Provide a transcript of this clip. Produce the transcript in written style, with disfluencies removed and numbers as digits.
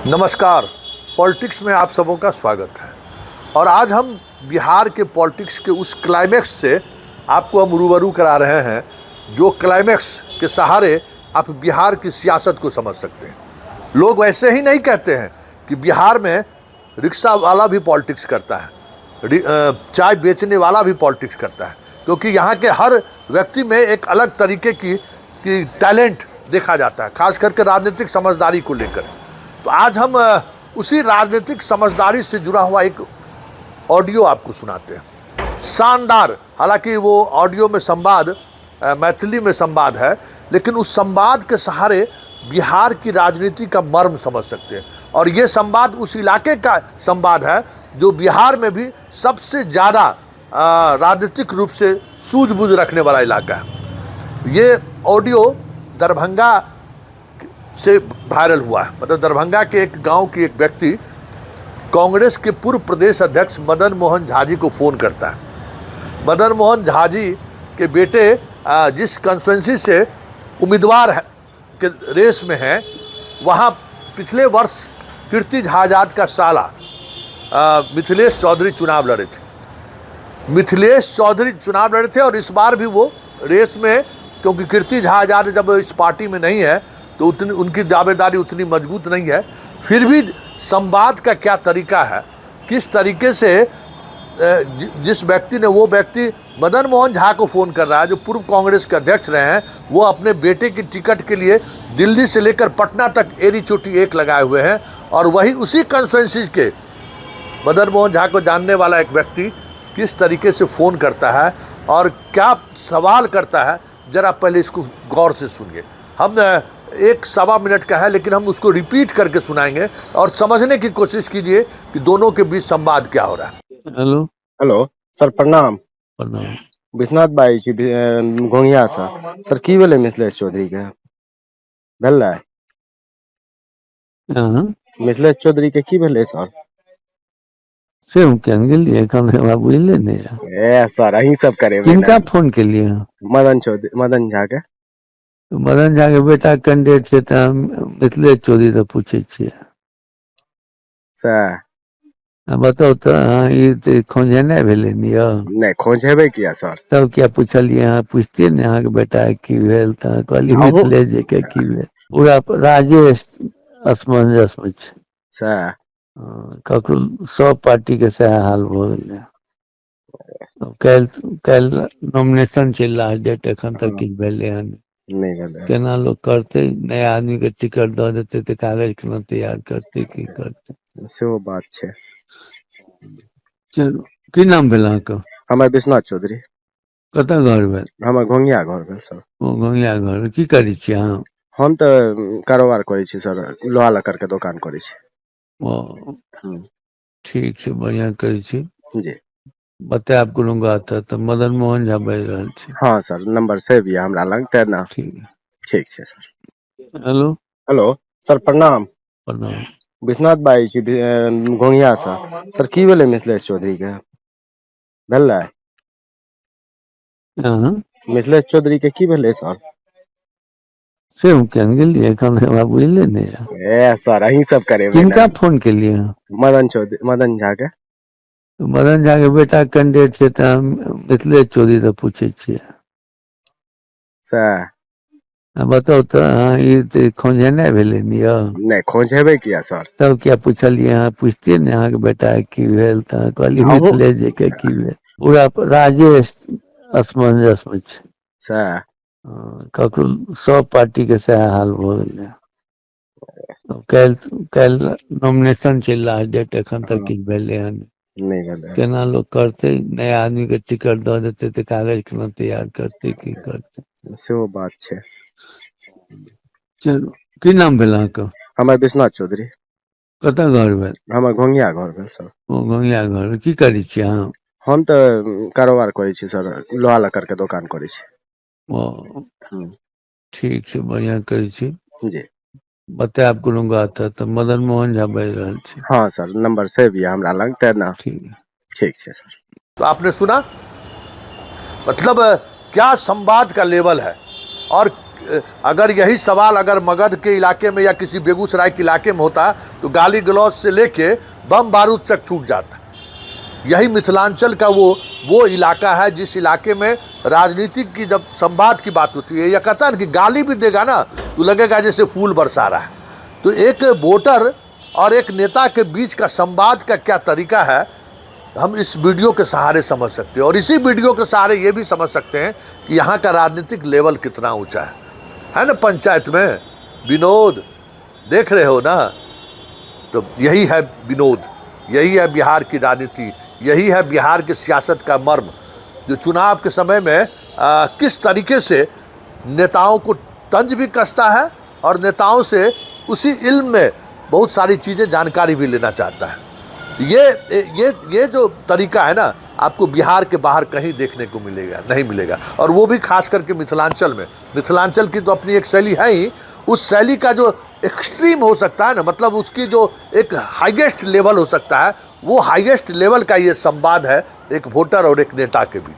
नमस्कार। पॉलिटिक्स में आप सबों का स्वागत है। और आज हम बिहार के पॉलिटिक्स के उस क्लाइमैक्स से आपको हम रूबरू करा रहे हैं जो क्लाइमैक्स के सहारे आप बिहार की सियासत को समझ सकते हैं। लोग वैसे ही नहीं कहते हैं कि बिहार में रिक्शा वाला भी पॉलिटिक्स करता है, चाय बेचने वाला भी पॉलिटिक्स करता है, क्योंकि यहाँ के हर व्यक्ति में एक अलग तरीके की टैलेंट देखा जाता है, खास करके राजनीतिक समझदारी को लेकर। तो आज हम उसी राजनीतिक समझदारी से जुड़ा हुआ एक ऑडियो आपको सुनाते हैं। शानदार, हालांकि वो ऑडियो में संवाद मैथिली में संवाद है, लेकिन उस संवाद के सहारे बिहार की राजनीति का मर्म समझ सकते हैं। और ये संवाद उस इलाके का संवाद है जो बिहार में भी सबसे ज़्यादा राजनीतिक रूप से सूझबूझ रखने वाला इलाका है। ये ऑडियो दरभंगा से वायरल हुआ है। मतलब दरभंगा के एक गांव की एक व्यक्ति कांग्रेस के पूर्व प्रदेश अध्यक्ष मदन मोहन झा जी को फ़ोन करता है। मदन मोहन झा जी के बेटे जिस कंस्टिट्यूंसी से उम्मीदवार के रेस में हैं, वहाँ पिछले वर्ष कीर्ति झा आजाद का साला मिथिलेश चौधरी चुनाव लड़े थे। मिथिलेश चौधरी चुनाव लड़े थे और इस बार भी वो रेस में, क्योंकि कीर्ति झा आजाद जब इस पार्टी में नहीं है तो उतनी उनकी दावेदारी उतनी मजबूत नहीं है। फिर भी संवाद का क्या तरीका है, किस तरीके से जिस व्यक्ति ने, वो व्यक्ति मदन मोहन झा को फ़ोन कर रहा है जो पूर्व कांग्रेस के अध्यक्ष रहे हैं, वो अपने बेटे की टिकट के लिए दिल्ली से लेकर पटना तक एड़ी चोटी एक लगाए हुए हैं। और वही उसी कंस्टिट्यूंसी के मदन मोहन झा को जानने वाला एक व्यक्ति किस तरीके से फ़ोन करता है और क्या सवाल करता है, ज़रा पहले इसको गौर से सुनिए। हम 1-1.25 मिनट का है, लेकिन हम उसको रिपीट करके सुनाएंगे और समझने की कोशिश कीजिए कि दोनों के बीच संवाद क्या हो रहा है। हेलो हेलो सर, प्रणाम। प्रणाम। विश्वनाथ बाई छी घोंघिया से। सर की भेलै मिथिलेश चौधरी के भेलै? हाँ मिथिलेश चौधरी के की भेलै सर? से हम केहन गेलियै एखन हमरा बुझले नहि है। ए सर, अहीं सब करेबै किनका ना। फोन केलियै? मदन झा के। तो मदन झा के बेटा कैंडिडेट से तऽ मिथिलेश चौधरी से पूछे छियै। सर बताउ तऽ ई तऽ खोंझेनाइ भेलै ने यौ। नहीं खोजेबै किया सर? तब क्या पूछलियै? अहाँ पूछतियै ने अहाँके बेटा के की भेल तऽ कहलियै मिथिलेश जी के की भेल। पूरा राजेश असमंजस में छै। सर ककरो सब पार्टी के सएह हाल भऽ गेलै। काल्हि नॉमिनेशन छै, लास्ट डेट, एखन तक किछु भेलै हन नहीं भेलै। केना लोग करते? नया आदमी के टिकट दऽ देते तऽ कागज केना तैयार करते, की करते? सेहो बात छै। चलू, की नाम भेल अहाँके? हमर विश्वनाथ चौधरी। कतऽ घर भेल? हमर घोंघिया घर भेल सर। ओ घोंघिया घर। की करै छियै अहाँ? हम तऽ कारोबार करै छी सर, लोहा लक्कड़ के दुकान करै छी। ओ ठीक छै, बढ़िया करै छी। जी बतायब कोनो बात है तऽ मदन मोहन झा बाजि रहल छी। हाँ सर, नंबर सेव यऽ हमरा लग तेना। ठीक छै सर। हेलो हेलो सर, प्रणाम। प्रणाम। विश्वनाथ बाई छी घोंघिया से। सर की भेलै मिथिलेश चौधरी के भेलै? हाँ मिथिलेश चौधरी के की भेलै सर? से हम केहन गेलियै एखन हमरा बुझले नहि है। ए सर, अहीं सब करेबै ना। किनका फोन केलियै? मदन झा के। तो मदन झा के बेटा कैंडिडेट से तऽ मिथिलेश चौधरी से पूछे छियै। सर बताउ तऽ ई तऽ खोंझेनाइ भेलै ने यौ। नहीं खोजेबै किया सर? तब क्या पूछलियै? अहाँ पूछतियै ने अहाँके बेटा के की भेल तऽ कहलियै मिथिलेश जी के की भेल। पूरा राजेश असमंजस में छै। सर ककरो सब पार्टी के सएह हाल भऽ गेलै। काल्हि नॉमिनेशन छै, लास्ट डेट, एखन तक किछु भेलै हन नहीं भेलै। केना लोग करते? नया आदमी के टिकट दऽ देते तऽ कागज केना तैयार करते, की करते? सेहो बात छै। चलू, की नाम भेल अहाँके? हमर विश्वनाथ चौधरी। कतऽ घर भेल? हमर घोंघिया घर भेल सर। ओ घोंघिया घर। की करै छियै अहाँ? हम तऽ कारोबार करै छी सर, लोहा लक्कड़ के दुकान करै छी। ओ ठीक छै, बढ़िया करै छी। जी बतायब कोनो बात है तऽ मदन मोहन झा बाजि रहल छी। हाँ सर, नंबर सेव यऽ हमरा लग तेना। ठीक छै सर। तो आपने सुना, मतलब क्या संवाद का लेवल है। और अगर यही सवाल अगर मगध के इलाके में या किसी बेगूसराय के इलाके में होता तो गाली गलौज से लेके बम बारूद तक छूट जाता। यही मिथिलांचल का वो इलाका है जिस इलाके में राजनीतिक की जब संवाद की बात होती है, या कहता है कि गाली भी देगा ना तो लगेगा जैसे फूल बरसा रहा है। तो एक वोटर और एक नेता के बीच का संवाद का क्या तरीका है, हम इस वीडियो के सहारे समझ सकते हैं। और इसी वीडियो के सहारे ये भी समझ सकते हैं कि यहाँ का राजनीतिक लेवल कितना ऊंचा है ना। पंचायत में विनोद देख रहे हो ना, तो यही है विनोद, यही है बिहार की राजनीति, यही है बिहार की सियासत का मर्म, जो चुनाव के समय में किस तरीके से नेताओं को तंज भी कसता है और नेताओं से उसी इल्म में बहुत सारी चीज़ें जानकारी भी लेना चाहता है। ये जो तरीका है ना, आपको बिहार के बाहर कहीं देखने को नहीं मिलेगा। और वो भी खास करके मिथिलांचल में। मिथिलांचल की तो अपनी एक शैली है ही, उस शैली का जो एक्सट्रीम हो सकता है ना, मतलब उसकी जो एक हाईएस्ट लेवल हो सकता है, वो हाईएस्ट लेवल का ये संवाद है एक वोटर और एक नेता के बीच।